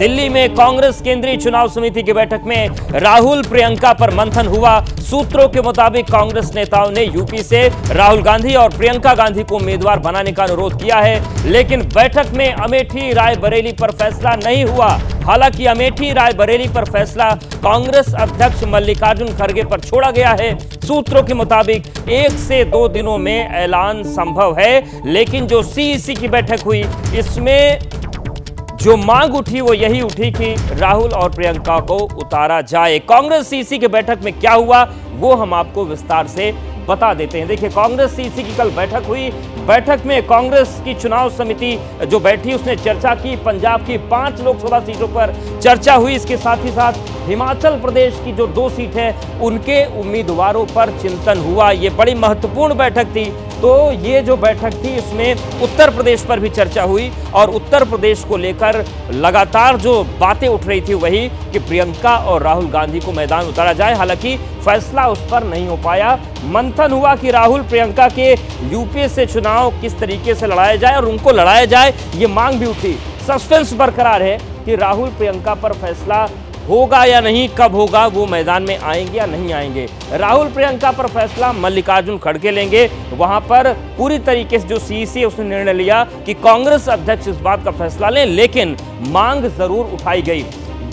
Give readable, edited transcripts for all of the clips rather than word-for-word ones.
दिल्ली में कांग्रेस केंद्रीय चुनाव समिति की बैठक में राहुल प्रियंका पर मंथन हुआ। सूत्रों के मुताबिक कांग्रेस नेताओं ने यूपी से राहुल गांधी और प्रियंका गांधी को उम्मीदवार बनाने का अनुरोध किया है, लेकिन बैठक में अमेठी रायबरेली पर फैसला नहीं हुआ। हालांकि अमेठी रायबरेली पर फैसला कांग्रेस अध्यक्ष मल्लिकार्जुन खड़गे पर छोड़ा गया है। सूत्रों के मुताबिक 1 से 2 दिनों में ऐलान संभव है, लेकिन जो सीईसी की बैठक हुई इसमें जो मांग उठी वो यही उठी कि राहुल और प्रियंका को उतारा जाए। कांग्रेस सीईसी की बैठक में क्या हुआ वो हम आपको विस्तार से बता देते हैं। देखिए, कांग्रेस सीईसी की कल बैठक हुई। बैठक में कांग्रेस की चुनाव समिति जो बैठी उसने चर्चा की। पंजाब की 5 लोकसभा सीटों पर चर्चा हुई। इसके साथ ही साथ हिमाचल प्रदेश की जो 2 सीट है उनके उम्मीदवारों पर चिंतन हुआ। ये बड़ी महत्वपूर्ण बैठक थी। तो ये जो बैठक थी इसमें उत्तर प्रदेश पर भी चर्चा हुई और उत्तर प्रदेश को लेकर लगातार जो बातें उठ रही थी वही कि प्रियंका और राहुल गांधी को मैदान उतारा जाए। हालांकि फैसला उस पर नहीं हो पाया। मंथन हुआ कि राहुल प्रियंका के यूपी से चुनाव किस तरीके से लड़ाया जाए और उनको लड़ाया जाए, ये मांग भी उठी। सस्पेंस बरकरार है कि राहुल प्रियंका पर फैसला होगा या नहीं, कब होगा, वो मैदान में आएंगे या नहीं आएंगे। राहुल प्रियंका पर फैसला मल्लिकार्जुन खड़गे लेंगे। वहां पर पूरी तरीके से जो सीईसी है उसने निर्णय लिया कि कांग्रेस अध्यक्ष इस बात का फैसला लें, लेकिन मांग जरूर उठाई गई।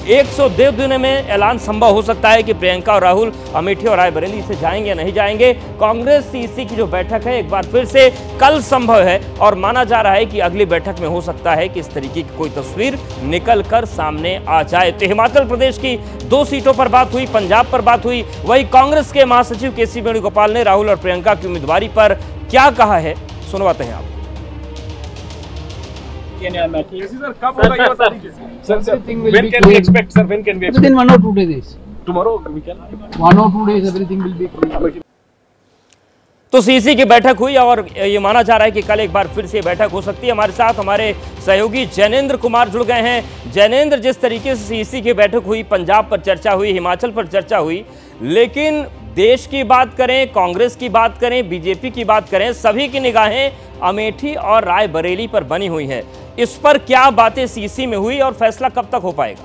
102 दिनों में ऐलान संभव हो सकता है कि प्रियंका और राहुल अमेठी और रायबरेली से जाएंगे या नहीं जाएंगे। कांग्रेस सीईसी की जो बैठक है एक बार फिर से कल संभव है और माना जा रहा है कि अगली बैठक में हो सकता है कि इस तरीके की कोई तस्वीर निकल कर सामने आ जाए। तो हिमाचल प्रदेश की 2 सीटों पर बात हुई, पंजाब पर बात हुई। वही कांग्रेस के महासचिव केसी वेणुगोपाल ने राहुल और प्रियंका की उम्मीदवारी पर क्या कहा है, सुनवाते हैं आप। When can we expect, sir? When can we expect? Within 1 or 2 days. Tomorrow we can. 1 or 2 days, everything will be clear. तो सीईसी की बैठक हुई और ये माना जा रहा है कि कल एक बार फिर से बैठक हो सकती है। हमारे साथ हमारे सहयोगी जैनेंद्र कुमार जुड़ गए हैं। जैनेंद्र, जिस तरीके से सीईसी की बैठक हुई, पंजाब पर चर्चा हुई, हिमाचल पर चर्चा हुई, लेकिन देश की बात करें, कांग्रेस की बात करें, बीजेपी की बात करें, सभी की निगाहें अमेठी और रायबरेली पर बनी हुई हैं। इस पर क्या बातें सीईसी में हुई और फैसला कब तक हो पाएगा?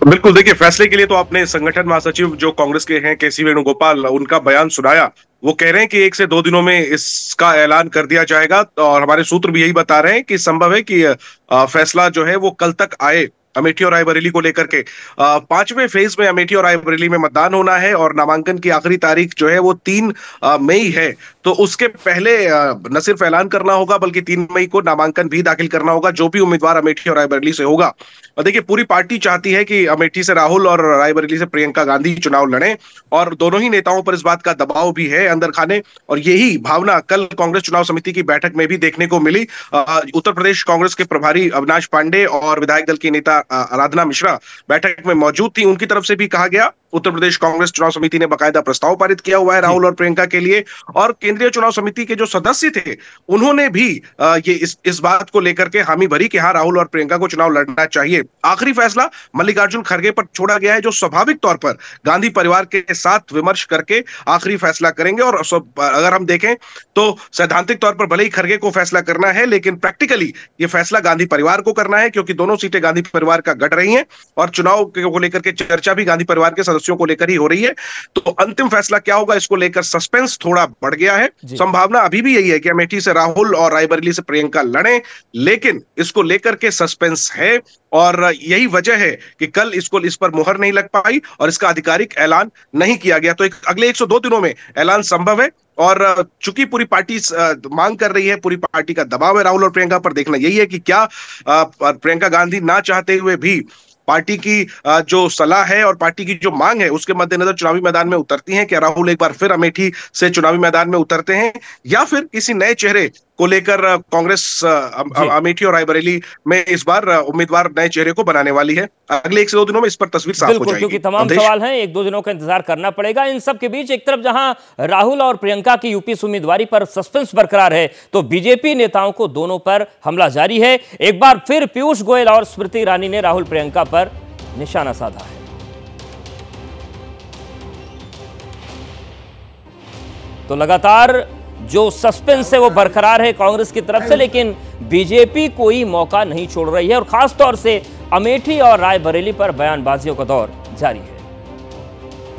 बिल्कुल, देखिए, फैसले के लिए तो आपने संगठन महासचिव जो कांग्रेस के हैं केसी वेणुगोपाल, उनका बयान सुनाया। वो कह रहे हैं कि 1 से 2 दिनों में इसका ऐलान कर दिया जाएगा और हमारे सूत्र भी यही बता रहे हैं कि संभव है कि फैसला जो है वो कल तक आए अमेठी और रायबरेली को लेकर के। 5वें फेज में अमेठी और रायबरेली में मतदान होना है और नामांकन की आखिरी तारीख जो है वो 3 मई है। तो उसके पहले न सिर्फ ऐलान करना होगा बल्कि 3 मई को नामांकन भी दाखिल करना होगा जो भी उम्मीदवार अमेठी और रायबरेली से होगा। और देखिए, पूरी पार्टी चाहती है कि अमेठी से राहुल और रायबरेली से प्रियंका गांधी चुनाव लड़ें और दोनों ही नेताओं पर इस बात का दबाव भी है अंदर खाने। और यही भावना कल कांग्रेस चुनाव समिति की बैठक में भी देखने को मिली। उत्तर प्रदेश कांग्रेस के प्रभारी अविनाश पांडे और विधायक दल की नेता आराधना मिश्रा बैठक में मौजूद थी। उनकी तरफ से भी कहा गया, उत्तर प्रदेश कांग्रेस चुनाव समिति ने बाकायदा प्रस्ताव पारित किया हुआ है राहुल और प्रियंका के लिए। और केंद्रीय चुनाव समिति के जो सदस्य थे उन्होंने भी ये इस बात को लेकर के हामी भरी कि हाँ, राहुल और प्रियंका को चुनाव लड़ना चाहिए। आखिरी फैसला मल्लिकार्जुन खड़गे पर छोड़ा गया है, जो स्वाभाविक तौर पर गांधी परिवार के साथ विमर्श करके आखिरी फैसला करेंगे। और अगर हम देखें तो सैद्धांतिक तौर पर भले ही खड़गे को फैसला करना है, लेकिन प्रैक्टिकली ये फैसला गांधी परिवार को करना है, क्योंकि दोनों सीटें गांधी परिवार का गढ़ रही हैं और चुनाव को लेकर के चर्चा भी गांधी परिवार के सदस्यों को लेकर ही हो रही है। तो अंतिम फैसला क्या होगा इसको लेकर सस्पेंस थोड़ा बढ़ गया है। संभावना अभी भी यही है कि अमेठी से राहुल और रायबरेली से प्रियंका लड़ें, लेकिन इसको लेकर के सस्पेंस है और यही वजह है कि कल इस पर मुहर नहीं लग पाई और इसका आधिकारिक ऐलान नहीं किया गया। तो अगले 102 दिनों में ऐलान संभव है और चूंकि पूरी पार्टी मांग कर रही है, पूरी पार्टी का दबाव है राहुल और प्रियंका पर, देखना यही है कि क्या प्रियंका गांधी ना चाहते हुए भी पार्टी की जो सलाह है और पार्टी की जो मांग है उसके मद्देनजर चुनावी मैदान में उतरती हैं। क्या राहुल एक बार फिर अमेठी से चुनावी मैदान में उतरते हैं या फिर किसी नए चेहरे को लेकर कांग्रेस अमेठी और रायबरेली में इस बार उम्मीदवार नए चेहरे को बनाने वाली है? अगले 1 से 2 दिनों में इस पर तस्वीर साफ हो जाएगी। क्योंकि तमाम सवाल हैं, 1-2 दिनों का इंतजार करना पड़ेगा। इन सब के बीच एक तरफ जहां राहुल और प्रियंका की यूपी से उम्मीदवारी पर सस्पेंस बरकरार है, तो बीजेपी नेताओं को दोनों पर हमला जारी है। एक बार फिर पीयूष गोयल और स्मृति ईरानी ने राहुल प्रियंका पर निशाना साधा है। तो लगातार जो सस्पेंस है वो बरकरार है कांग्रेस की तरफ से, लेकिन बीजेपी कोई मौका नहीं छोड़ रही है और खासतौर से अमेठी और रायबरेली पर बयानबाजियों का दौर जारी है।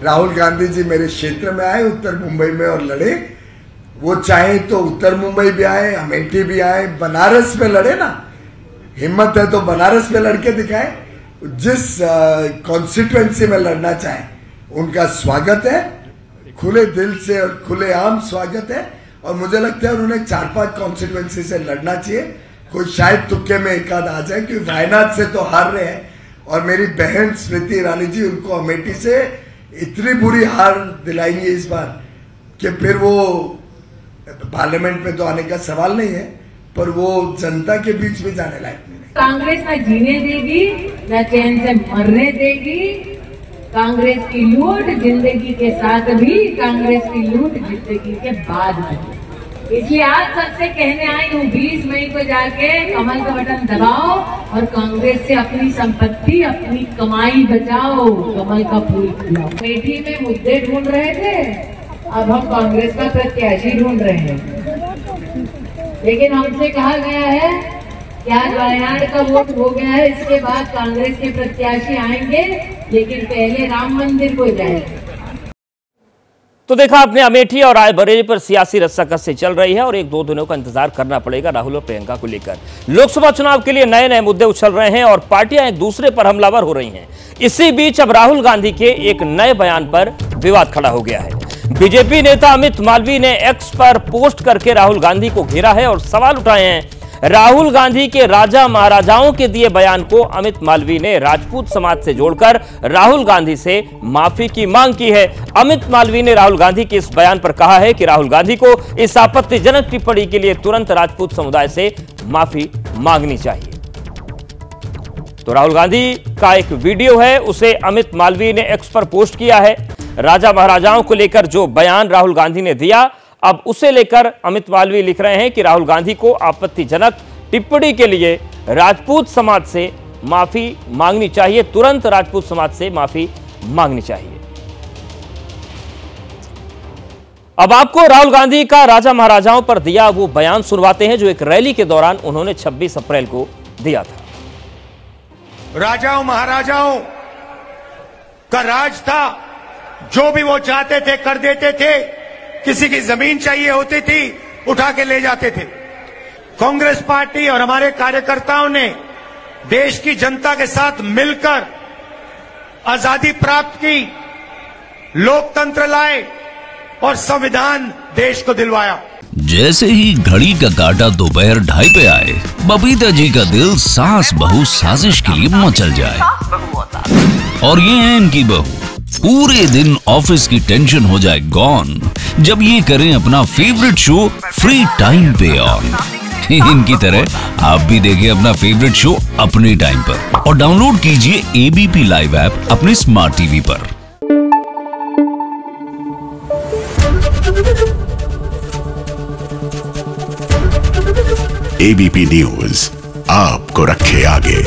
राहुल गांधी जी मेरे क्षेत्र में आए, उत्तर मुंबई में, और लड़े। वो चाहे तो उत्तर मुंबई भी आए, अमेठी भी आए, बनारस में लड़े ना। हिम्मत है तो बनारस में लड़के दिखाए। जिस कॉन्स्टिट्यूएंसी में लड़ना चाहे उनका स्वागत है, खुले दिल से और खुलेआम स्वागत है। और मुझे लगता है उन्होंने 4-5 कॉन्स्टिट्यूएंसी से लड़ना चाहिए। कोई शायद तुक्के में एक आध आ जाए, क्योंकि वायनाड से तो हार रहे हैं। और मेरी बहन स्मृति ईरानी जी उनको अमेठी से इतनी बुरी हार दिलाएंगे इस बार कि फिर वो पार्लियामेंट में तो आने का सवाल नहीं है, पर वो जनता के बीच में जाने लायक नहीं। कांग्रेस न जीने देगी, न चैन से मरने देगी। कांग्रेस की लूट जिंदगी के साथ भी, कांग्रेस की लूट जिंदगी के बाद भी। इसलिए आज सबसे कहने आई हूँ, 20 मई को जाके कमल का बटन दबाओ और कांग्रेस से अपनी संपत्ति, अपनी कमाई बचाओ, कमल का फूल खिलाओ। अमेठी में मुद्दे ढूंढ रहे थे, अब हम कांग्रेस का प्रत्याशी ढूंढ रहे हैं। लेकिन हमसे कहा गया है कि आज वायनाड का वोट हो गया है, इसके बाद कांग्रेस के प्रत्याशी आएंगे, लेकिन पहले राम मंदिर को जाएंगे। तो देखा आपने, अमेठी और रायबरेली पर सियासी रस्साकसी चल रही है और 1-2 दिनों का इंतजार करना पड़ेगा राहुल और प्रियंका को लेकर। लोकसभा चुनाव के लिए नए नए मुद्दे उछल रहे हैं और पार्टियां एक दूसरे पर हमलावर हो रही हैं। इसी बीच अब राहुल गांधी के एक नए बयान पर विवाद खड़ा हो गया है। बीजेपी नेता अमित मालवीय ने एक्स पर पोस्ट करके राहुल गांधी को घेरा है और सवाल उठाए हैं। राहुल गांधी के राजा महाराजाओं के दिए बयान को अमित मालवीय ने राजपूत समाज से जोड़कर राहुल गांधी से माफी की मांग की है। अमित मालवीय ने राहुल गांधी के इस बयान पर कहा है कि राहुल गांधी को इस आपत्तिजनक टिप्पणी के लिए तुरंत राजपूत समुदाय से माफी मांगनी चाहिए। तो राहुल गांधी का एक वीडियो है, उसे अमित मालवीय ने एक्स पर पोस्ट किया है। राजा महाराजाओं को लेकर जो बयान राहुल गांधी ने दिया, अब उसे लेकर अमित मालवीय लिख रहे हैं कि राहुल गांधी को आपत्तिजनक टिप्पणी के लिए राजपूत समाज से माफी मांगनी चाहिए, तुरंत राजपूत समाज से माफी मांगनी चाहिए। अब आपको राहुल गांधी का राजा महाराजाओं पर दिया वो बयान सुनवाते हैं जो एक रैली के दौरान उन्होंने 26 अप्रैल को दिया था। राजाओं महाराजाओं का राज था, जो भी वो चाहते थे कर देते थे। किसी की जमीन चाहिए होती थी, उठा के ले जाते थे। कांग्रेस पार्टी और हमारे कार्यकर्ताओं ने देश की जनता के साथ मिलकर आजादी प्राप्त की, लोकतंत्र लाए और संविधान देश को दिलवाया। जैसे ही घड़ी का काटा दोपहर 2:30 पे आए, बबीता जी का दिल सास बहू साजिश के लिए मचल जाए। और ये है इनकी बहू, पूरे दिन ऑफिस की टेंशन हो जाए गॉन जब ये करें अपना फेवरेट शो फ्री टाइम पे ऑन। इनकी तरह आप भी देखें अपना फेवरेट शो अपने टाइम पर और डाउनलोड कीजिए एबीपी लाइव ऐप अपने स्मार्ट टीवी पर। एबीपी न्यूज आपको रखे आगे।